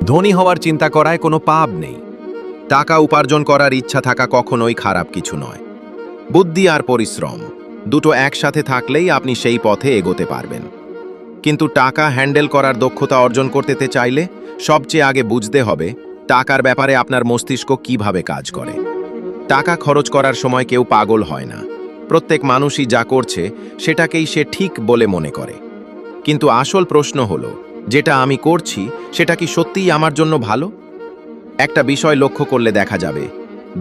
ধনী হওয়ার চিন্তা করায় কোনো পাপ নেই। টাকা উপার্জন করার ইচ্ছা থাকা কখনোই খারাপ কিছু নয়। বুদ্ধি আর পরিশ্রম দুটো একসাথে থাকলেই আপনি সেই পথে এগোতে পারবেন। কিন্তু টাকা হ্যান্ডেল করার দক্ষতা অর্জন করতে চাইলে সবচেয়ে আগে বুঝতে হবে টাকার ব্যাপারে আপনার মস্তিষ্ক কিভাবে কাজ করে। টাকা খরচ করার সময় কেউ পাগল হয় না। প্রত্যেক মানুষই যা করছে সেটাকেই সে ঠিক বলে মনে করে। কিন্তু আসল প্রশ্ন হলো, যেটা আমি করছি সেটা কি সত্যিই আমার জন্য ভালো? একটা বিষয় লক্ষ্য করলে দেখা যাবে,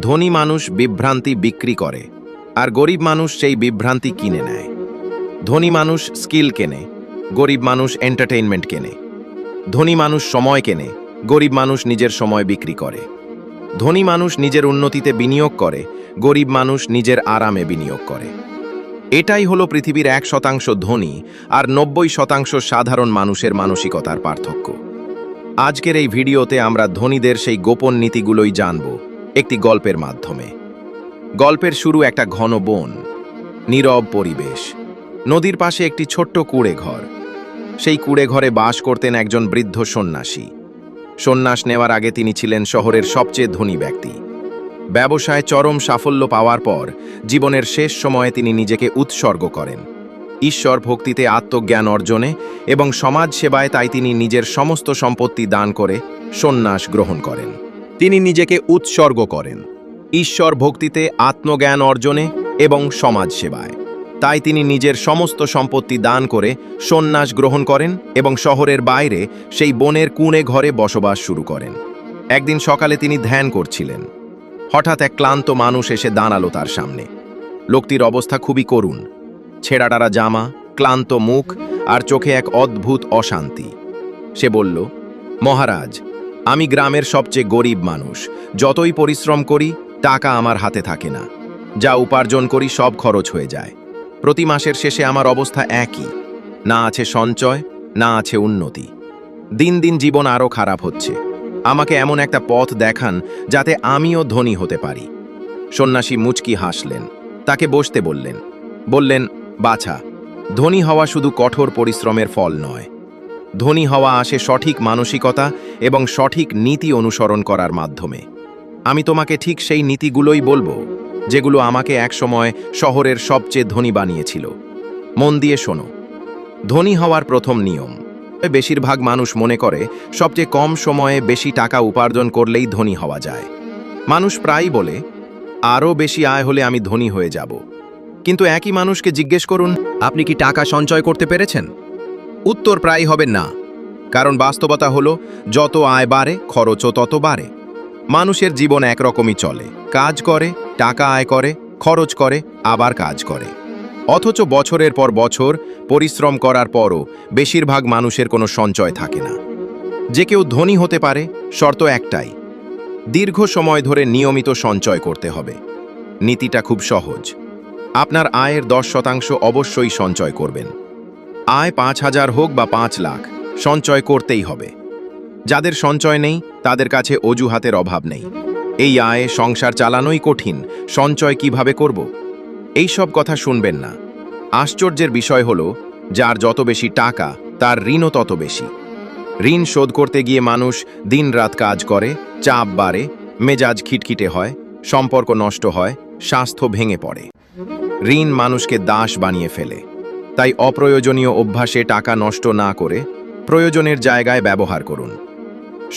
ধনী মানুষ বিভ্রান্তি বিক্রি করে আর গরিব মানুষ সেই বিভ্রান্তি কিনে নেয়। ধনী মানুষ স্কিল কেনে, গরিব মানুষ এন্টারটেইনমেন্ট কেনে। ধনী মানুষ সময় কেনে, গরিব মানুষ নিজের সময় বিক্রি করে। ধনী মানুষ নিজের উন্নতিতে বিনিয়োগ করে, গরিব মানুষ নিজের আরামে বিনিয়োগ করে। এটাই হলো পৃথিবীর 1% ধনী আর 90% সাধারণ মানুষের মানসিকতার পার্থক্য। আজকের এই ভিডিওতে আমরা ধনীদের সেই গোপন নীতিগুলোই জানব একটি গল্পের মাধ্যমে। গল্পের শুরু একটা ঘন বন, নীরব পরিবেশ, নদীর পাশে একটি ছোট্ট কুঁড়ে ঘর। সেই কুঁড়ে ঘরে বাস করতেন একজন বৃদ্ধ সন্ন্যাসী। সন্ন্যাস নেওয়ার আগে তিনি ছিলেন শহরের সবচেয়ে ধনী ব্যক্তি। ব্যবসায় চরম সাফল্য পাওয়ার পর জীবনের শেষ সময়ে তিনি নিজেকে উৎসর্গ করেন ঈশ্বর ভক্তিতে, আত্মজ্ঞান অর্জনে এবং সমাজ সেবায়। তাই তিনি নিজের সমস্ত সম্পত্তি দান করে সন্ন্যাস গ্রহণ করেন। তিনি নিজেকে উৎসর্গ করেন ঈশ্বর ভক্তিতে, আত্মজ্ঞান অর্জনে এবং সমাজ সেবায়। তাই তিনি নিজের সমস্ত সম্পত্তি দান করে সন্ন্যাস গ্রহণ করেন এবং শহরের বাইরে সেই বনের কুঁড়ে ঘরে বসবাস শুরু করেন। একদিন সকালে তিনি ধ্যান করছিলেন। হঠাৎ এক ক্লান্ত মানুষ এসে দাঁড়ালো তার সামনে। লোকটির অবস্থা খুবই করুণ, ছেঁড়াটারা জামা, ক্লান্ত মুখ আর চোখে এক অদ্ভুত অশান্তি। সে বলল, মহারাজ, আমি গ্রামের সবচেয়ে গরিব মানুষ। যতই পরিশ্রম করি টাকা আমার হাতে থাকে না। যা উপার্জন করি সব খরচ হয়ে যায়। প্রতি মাসের শেষে আমার অবস্থা একই, না আছে সঞ্চয়, না আছে উন্নতি। দিন দিন জীবন আরও খারাপ হচ্ছে। আমাকে এমন একটা পথ দেখান যাতে আমিও ধনী হতে পারি। সন্ন্যাসী মুচকি হাসলেন, তাকে বসতে বললেন, বাছা, ধনী হওয়া শুধু কঠোর পরিশ্রমের ফল নয়। ধনী হওয়া আসে সঠিক মানসিকতা এবং সঠিক নীতি অনুসরণ করার মাধ্যমে। আমি তোমাকে ঠিক সেই নীতিগুলোই বলবো যেগুলো আমাকে একসময় শহরের সবচেয়ে ধনী বানিয়েছিল। মন দিয়ে শোনো। ধনী হওয়ার প্রথম নিয়ম। বেশিরভাগ মানুষ মনে করে সবচেয়ে কম সময়ে বেশি টাকা উপার্জন করলেই ধনী হওয়া যায়। মানুষ প্রায়ই বলে, আরও বেশি আয় হলে আমি ধনী হয়ে যাব। কিন্তু একই মানুষকে জিজ্ঞেস করুন, আপনি কি টাকা সঞ্চয় করতে পেরেছেন? উত্তর প্রায়ই হবে না। কারণ বাস্তবতা হলো, যত আয় বাড়ে খরচও তত বাড়ে। মানুষের জীবন একরকমই চলে, কাজ করে, টাকা আয় করে, খরচ করে, আবার কাজ করে। অথচ বছরের পর বছর পরিশ্রম করার পরও বেশিরভাগ মানুষের কোনো সঞ্চয় থাকে না। যে কেউ ধনী হতে পারে, শর্ত একটাই, দীর্ঘ সময় ধরে নিয়মিত সঞ্চয় করতে হবে। নীতিটা খুব সহজ। আপনার আয়ের 10% অবশ্যই সঞ্চয় করবেন। আয় 5,000 হোক বা 5 লাখ, সঞ্চয় করতেই হবে। যাদের সঞ্চয় নেই তাদের কাছে অজুহাতের অভাব নেই। এই আয়ে সংসার চালানোই কঠিন, সঞ্চয় কিভাবে করব? এই সব কথা শুনবেন না। আশ্চর্যের বিষয় হলো, যার যত বেশি টাকা তার ঋণও তত বেশি। ঋণ শোধ করতে গিয়ে মানুষ দিনরাত কাজ করে, চাপ বাড়ে, মেজাজ খিটখিটে হয়, সম্পর্ক নষ্ট হয়, স্বাস্থ্য ভেঙে পড়ে। ঋণ মানুষকে দাস বানিয়ে ফেলে। তাই অপ্রয়োজনীয় অভ্যাসে টাকা নষ্ট না করে প্রয়োজনের জায়গায় ব্যবহার করুন।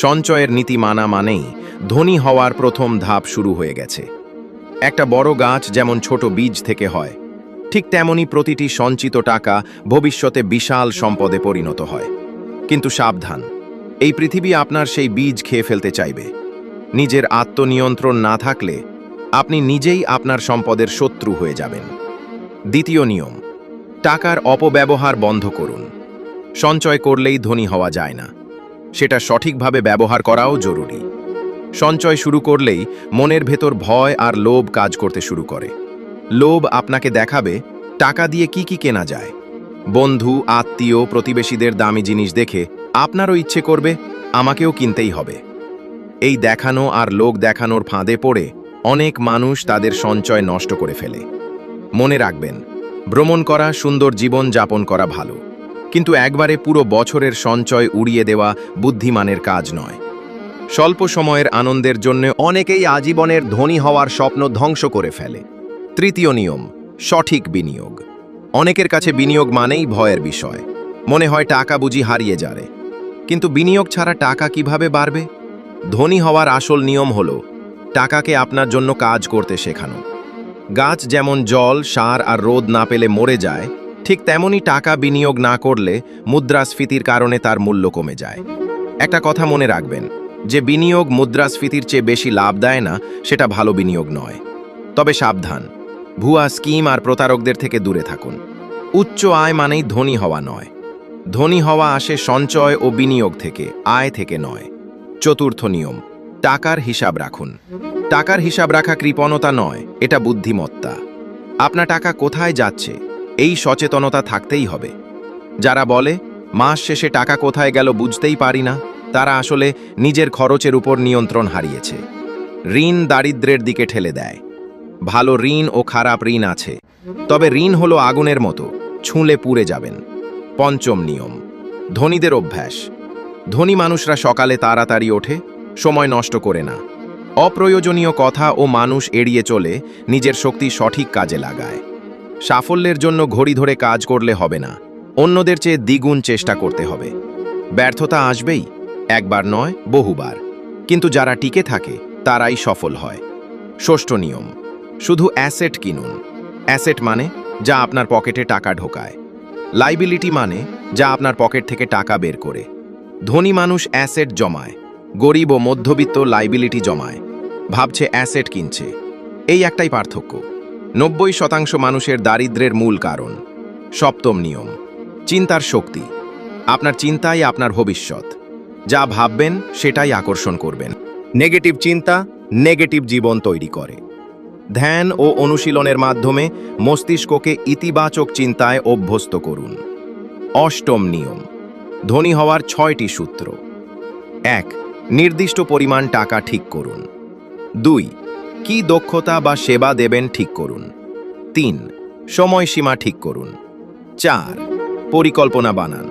সঞ্চয়ের নীতি মানা মানেই ধনী হওয়ার প্রথম ধাপ শুরু হয়ে গেছে। একটা বড় গাছ যেমন ছোট বীজ থেকে হয়, ঠিক তেমনি প্রতিটি সঞ্চিত টাকা ভবিষ্যতে বিশাল সম্পদে পরিণত হয়। কিন্তু সাবধান, এই পৃথিবী আপনার সেই বীজ খেয়ে ফেলতে চাইবে। নিজের আত্মনিয়ন্ত্রণ না থাকলে আপনি নিজেই আপনার সম্পদের শত্রু হয়ে যাবেন। দ্বিতীয় নিয়ম, টাকার অপব্যবহার বন্ধ করুন। সঞ্চয় করলেই ধনী হওয়া যায় না, সেটা সঠিকভাবে ব্যবহার করাও জরুরি। সঞ্চয় শুরু করলেই মনের ভেতর ভয় আর লোভ কাজ করতে শুরু করে। লোভ আপনাকে দেখাবে টাকা দিয়ে কি কি কেনা যায়। বন্ধু, আত্মীয়, প্রতিবেশীদের দামি জিনিস দেখে আপনারও ইচ্ছে করবে আমাকেও কিনতেই হবে। এই দেখানো আর লোক দেখানোর ফাঁদে পড়ে অনেক মানুষ তাদের সঞ্চয় নষ্ট করে ফেলে। মনে রাখবেন, ভ্রমণ করা, সুন্দর জীবন যাপন করা ভালো, কিন্তু একবারে পুরো বছরের সঞ্চয় উড়িয়ে দেওয়া বুদ্ধিমানের কাজ নয়। স্বল্প সময়ের আনন্দের জন্য অনেকেই আজীবনের ধনী হওয়ার স্বপ্ন ধ্বংস করে ফেলে। তৃতীয় নিয়ম, সঠিক বিনিয়োগ। অনেকের কাছে বিনিয়োগ মানেই ভয়ের বিষয়। মনে হয় টাকা বুঝি হারিয়ে যাবে। কিন্তু বিনিয়োগ ছাড়া টাকা কিভাবে বাড়বে? ধনী হওয়ার আসল নিয়ম হলো টাকাকে আপনার জন্য কাজ করতে শেখানো। গাছ যেমন জল, সার আর রোদ না পেলে মরে যায়, ঠিক তেমনই টাকা বিনিয়োগ না করলে মুদ্রাস্ফীতির কারণে তার মূল্য কমে যায়। একটা কথা মনে রাখবেন, যে বিনিয়োগ মুদ্রাস্ফীতির চেয়ে বেশি লাভ দেয় না, সেটা ভালো বিনিয়োগ নয়। তবে সাবধান, ভুয়া স্কিম আর প্রতারকদের থেকে দূরে থাকুন। উচ্চ আয় মানেই ধনী হওয়া নয়। ধনী হওয়া আসে সঞ্চয় ও বিনিয়োগ থেকে, আয় থেকে নয়। চতুর্থ নিয়ম, টাকার হিসাব রাখুন। টাকার হিসাব রাখা কৃপণতা নয়, এটা বুদ্ধিমত্তা। আপনার টাকা কোথায় যাচ্ছে এই সচেতনতা থাকতেই হবে। যারা বলে মাস শেষে টাকা কোথায় গেল বুঝতেই পারি না, তারা আসলে নিজের খরচের উপর নিয়ন্ত্রণ হারিয়েছে। ঋণ দারিদ্র্যের দিকে ঠেলে দেয়। ভালো ঋণ ও খারাপ ঋণ আছে, তবে ঋণ হলো আগুনের মতো, ছুঁলে পুড়ে যাবেন। পঞ্চম নিয়ম, ধনীদের অভ্যাস। ধনী মানুষরা সকালে তাড়াতাড়ি ওঠে, সময় নষ্ট করে না। অপ্রয়োজনীয় কথা ও মানুষ এড়িয়ে চলে, নিজের শক্তি সঠিক কাজে লাগায়। সাফল্যের জন্য ঘড়ি ধরে কাজ করলে হবে না, অন্যদের চেয়ে দ্বিগুণ চেষ্টা করতে হবে। ব্যর্থতা আসবেই, একবার নয় বহুবার, কিন্তু যারা টিকে থাকে তারাই সফল হয়। ষষ্ঠ নিয়ম, শুধু অ্যাসেট কিনুন। অ্যাসেট মানে যা আপনার পকেটে টাকা ঢোকায়। লাইবিলিটি মানে যা আপনার পকেট থেকে টাকা বের করে। ধনী মানুষ অ্যাসেট জমায়, গরিব ও মধ্যবিত্ত লাইবিলিটি জমায়, ভাবছে অ্যাসেট কিনছে। এই একটাই পার্থক্য। 90% মানুষের দারিদ্র্যের মূল কারণ। সপ্তম নিয়ম, চিন্তার শক্তি। আপনার চিন্তাই আপনার ভবিষ্যৎ। যা ভাববেন সেটাই আকর্ষণ করবেন। নেগেটিভ চিন্তা নেগেটিভ জীবন তৈরি করে। ধ্যান ও অনুশীলনের মাধ্যমে মস্তিষ্ককে ইতিবাচক চিন্তায় অভ্যস্ত করুন। অষ্টম নিয়ম, ধনী হওয়ার 6টি সূত্র। 1. নির্দিষ্ট পরিমাণ টাকা ঠিক করুন। 2. কি দক্ষতা বা সেবা দেবেন ঠিক করুন। 3. সময়সীমা ঠিক করুন। 4. পরিকল্পনা বানান।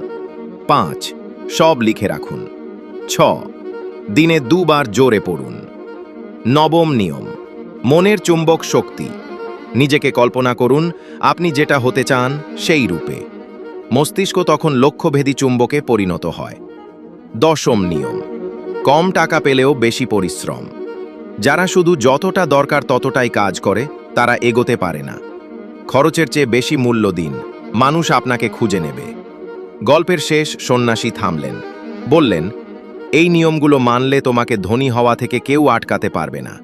5. সব লিখে রাখুন। 6. দিনে 2 বার জোরে পড়ুন। নবম নিয়ম, মনের চুম্বক শক্তি। নিজেকে কল্পনা করুন আপনি যেটা হতে চান সেই রূপে। মস্তিষ্ক তখন লক্ষ্যভেদী চুম্বকে পরিণত হয়। দশম নিয়ম, কম টাকা পেলেও বেশি পরিশ্রম। যারা শুধু যতটা দরকার ততটাই কাজ করে, তারা এগোতে পারে না। খরচের চেয়ে বেশি মূল্য দিন, মানুষ আপনাকে খুঁজে নেবে। গল্পের শেষ সন্ন্যাসী থামলেন, বললেন, এই নিয়মগুলো মানলে তোমাকে ধনী হওয়া থেকে কেউ আটকাতে পারবে না।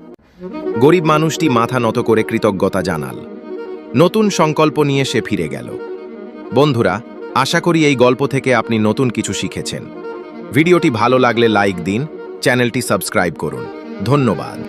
গরিব মানুষটি মাথা নত করে কৃতজ্ঞতা জানাল। নতুন সংকল্প নিয়ে সে ফিরে গেল। বন্ধুরা, আশা করি এই গল্প থেকে আপনি নতুন কিছু শিখেছেন। ভিডিওটি ভালো লাগলে লাইক দিন, চ্যানেলটি সাবস্ক্রাইব করুন। ধন্যবাদ।